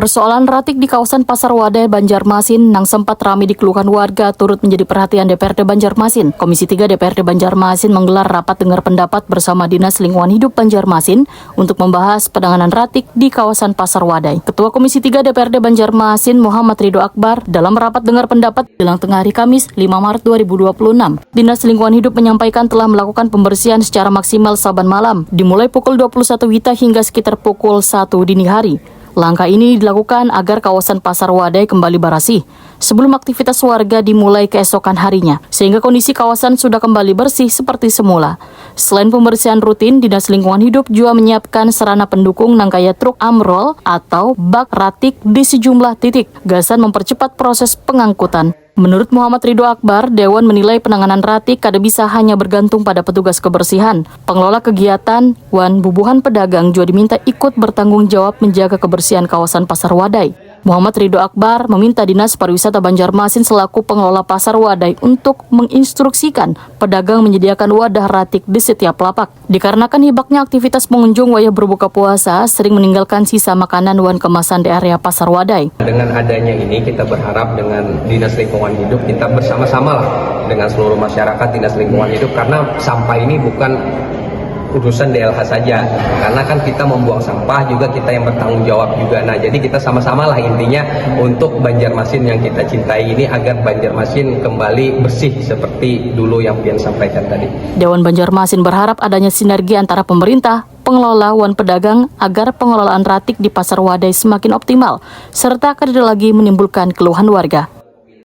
Persoalan ratik di kawasan Pasar Wadai, Banjarmasin yang sempat ramai dikeluhkan warga turut menjadi perhatian DPRD Banjarmasin. Komisi 3 DPRD Banjarmasin menggelar rapat dengar pendapat bersama Dinas Lingkungan Hidup Banjarmasin untuk membahas penanganan ratik di kawasan Pasar Wadai. Ketua Komisi 3 DPRD Banjarmasin Muhammad Ridho Akbar dalam rapat dengar pendapat jelang tengah hari Kamis 5 Maret 2026. Dinas Lingkungan Hidup menyampaikan telah melakukan pembersihan secara maksimal saban malam, dimulai pukul 21 WITA hingga sekitar pukul 1 dini hari. Langkah ini dilakukan agar kawasan Pasar Wadai kembali bersih sebelum aktivitas warga dimulai keesokan harinya, sehingga kondisi kawasan sudah kembali bersih seperti semula. Selain pembersihan rutin, Dinas Lingkungan Hidup juga menyiapkan sarana pendukung nangkaya truk amrol atau bak ratik di sejumlah titik, gasan mempercepat proses pengangkutan. Menurut Muhammad Ridho Akbar, Dewan menilai penanganan ratik kada bisa hanya bergantung pada petugas kebersihan. Pengelola kegiatan, Wan Bubuhan Pedagang juga diminta ikut bertanggung jawab menjaga kebersihan kawasan Pasar Wadai. Muhammad Ridho Akbar meminta Dinas Pariwisata Banjarmasin selaku pengelola Pasar Wadai untuk menginstruksikan pedagang menyediakan wadah ratik di setiap lapak. Dikarenakan hibaknya aktivitas pengunjung wayah berbuka puasa sering meninggalkan sisa makanan wan kemasan di area Pasar Wadai. Dengan adanya ini kita berharap dengan Dinas Lingkungan Hidup kita bersama-sama lah dengan seluruh masyarakat Dinas Lingkungan Hidup, karena sampah ini bukan urusan DLH saja, karena kan kita membuang sampah juga kita yang bertanggung jawab juga. Nah, jadi kita sama-sama lah intinya untuk Banjarmasin yang kita cintai ini agar Banjarmasin kembali bersih seperti dulu yang Pian sampaikan tadi. Dewan Banjarmasin berharap adanya sinergi antara pemerintah, pengelola, wan pedagang agar pengelolaan ratik di Pasar Wadai semakin optimal serta tidak lagi menimbulkan keluhan warga.